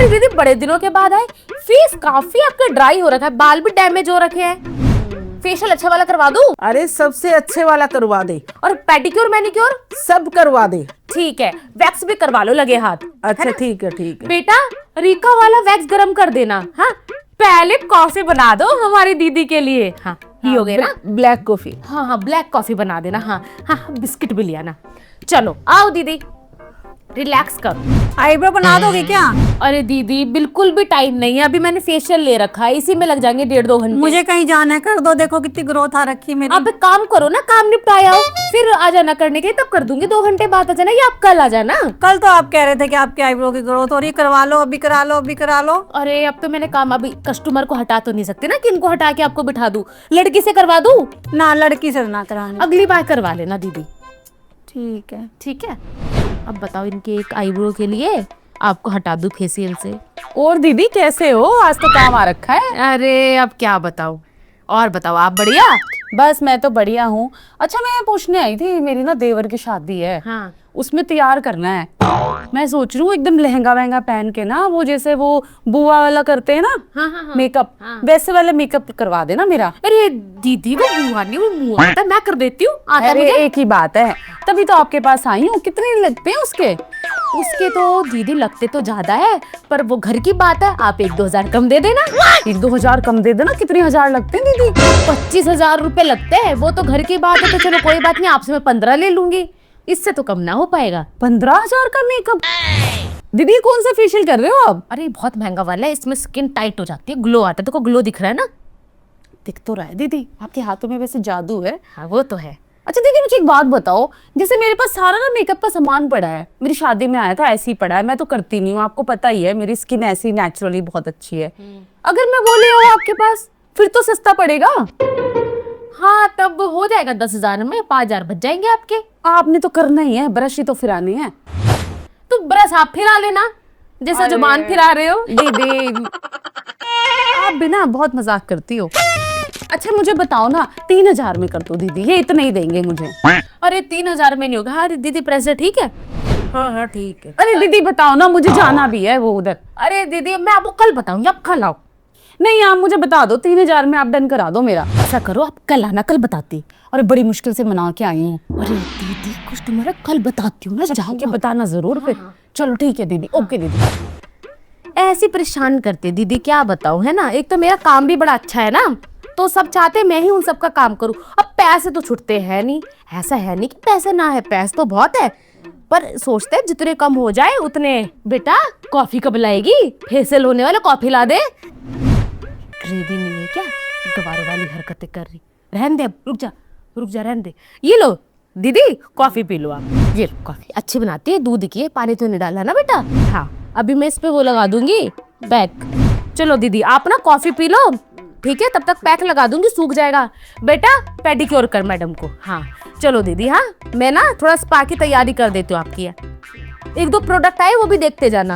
अरे दीदी बड़े दिनों के बाद आए, फेस काफी आपका ड्राई हो रखा है, बाल भी डैमेज हो रखे हैं। फेशियल अच्छा वाला करवा दूं? अरे सबसे अच्छे वाला करवा दे। और पेडिक्योर मैनिक्योर? सब करवा दे। ठीक है, वैक्स भी करवा लो लगे हाथ। अच्छा ठीक है ठीक है। बेटा रीका वाला वैक्स गरम कर देना। हाँ पहले कॉफी बना दो हमारी दीदी के लिए। हाँ ये हो गया ना, ब्लैक कॉफी। हाँ हाँ ब्लैक कॉफी बना देना। हाँ हाँ बिस्किट भी लिया ना। चलो आओ दीदी, रिलैक्स करो। आईब्रो बना दोगे क्या? अरे दीदी बिल्कुल भी टाइम नहीं है, अभी मैंने फेशियल ले रखा है, इसी में लग जाएंगे 1.5-2 घंटे। मुझे कहीं जाना है, कर दो। देखो कितनी ग्रोथ आ रखी है मेरी। आप एक काम करो ना, काम निपटाया हो फिर आ जाना करने के लिए, तब कर दूंगी। 2 घंटे बाद आ जाना, या आप कल आ जाना। कल तो आप कह रहे थे कि आपके आईब्रो की ग्रोथ हो रही है, करवा लो, अभी करा लो, अभी करा लो। अरे अब तो मैंने काम, अभी कस्टमर को हटा तो नहीं सकती ना कि इनको हटा के आपको बिठा दूं। लड़की से करवा दूं? ना लड़की से ना कराना। अगली बार करवा लेना दीदी। ठीक है। ठीक है, अब बताओ इनके एक आईब्रो के लिए आपको हटा दूं फेशियल से। और दीदी कैसे हो? आज तो काम आ रखा है। अरे अब क्या बताऊं, और बताओ आप बढ़िया? बस मैं तो बढ़िया हूँ। अच्छा मैं पूछने आई थी, मेरी ना देवर की शादी है। हाँ उसमें तैयार करना है। मैं सोच रही हूँ एकदम लहंगा वहंगा पहन के ना, वो जैसे वो बुआ वाला करते हैं ना, हाँ हाँ मेकअप, हाँ। वैसे वाला मेकअप करवा देना मेरा। अरे दीदी वो मुँह नहीं, वो मुँह आता है, मैं कर देती हूँ, आता है अरे मुझे। एक ही बात है, तभी तो आपके पास आई हूँ। कितने लगते हैं उसके? उसके तो दीदी लगते तो ज्यादा है, पर वो घर की बात है, आप 1-2 हजार कम दे देना। 1-2 हजार कम दे देना। कितने हजार लगते हैं दीदी? 25,000 रुपए लगते हैं। वो तो घर की बात है, तो चलो कोई बात नहीं, आपसे मैं 15 ले लूंगी, इससे तो कम ना हो पाएगा। 15,000 का मेकअप? दीदी कौन सा फेशियल कर रहे हो आप? अरे बहुत महंगा वाला है, इसमें स्किन टाइट हो जाती है, ग्लो आता है। देखो ग्लो दिख रहा है ना? दिख तो रहा है दीदी, आपके हाथों में वैसे जादू है। हाँ वो तो है। अच्छा दीदी मुझे एक बात बताओ, जैसे मेरे पास सारा ना मेकअप का सामान पड़ा है, मेरी शादी में आया था, ऐसे ही पड़ा है, मैं तो करती नहीं हूँ, आपको पता ही है मेरी स्किन ऐसी नेचुरली बहुत अच्छी है। अगर मैं वो ले आऊँ आपके पास, फिर तो सस्ता पड़ेगा। हाँ तब हो जाएगा 10,000 में, 5,000 बच जाएंगे आपके। आपने तो करना ही है, ब्रश ही तो फिराने हैं। तो ब्रश आप फिरा लेना, जैसा जुबान फिरा रहे हो। दीदी आप भी ना बहुत मजाक करती हो। अच्छा मुझे बताओ ना, 3,000 में कर दो दीदी, ये इतना ही देंगे मुझे। अरे 3,000 में नहीं होगा। हाँ दीदी पैसे ठीक है? हाँ हाँ ठीक है। अरे दीदी बताओ ना, मुझे जाना भी है वो उधर। अरे दीदी मैं आपको कल बताऊंगी, आप कल आओ। नहीं आप मुझे बता दो, 3,000 में आप डन करा दो मेरा। ऐसा करो आप कल आना, कल बताती। अरे बड़ी मुश्किल से मना के आई हूँ। अरे दीदी कस्टमर है, कल बताती हूँ ना, जाके बताना जरूर फिर। चलो ठीक है दीदी, ओके दीदी। ऐसी परेशान करते दीदी, क्या बताऊं, है ना? एक तो मेरा काम भी बड़ा अच्छा है ना, तो सब चाहते मैं ही उन सबका काम करूं। अब पैसे तो छुटते हैं नहीं, ऐसा है नहीं कि पैसे ना है, पैसे तो बहुत है, पर सोचते हैं जितने कम हो जाए उतने। बेटा कॉफी कब लाएगी? फेशियल होने वाला, कॉफी ला दे। ग्रेवी नहीं है क्या? गवारों वाली हरकतें कर रही। रहने दे, रुक जा रहने दे। ये लो दीदी कॉफी पी लो आप, ये लो कॉफी अच्छी बनाती है, दूध की है, पानी तो नहीं डाला ना बेटा? हाँ अभी मैं इस पे वो लगा दूंगी पैक। चलो दीदी आप ना कॉफी पी लो, ठीक है? तब तक पैक लगा दूंगी, सूख जाएगा। बेटा पेडिक्योर कर मैडम को। हाँ चलो दीदी, हाँ मैं ना थोड़ा स्पा की तैयारी कर देती हूँ आपकी। 1-2 प्रोडक्ट आए वो भी देखते जाना।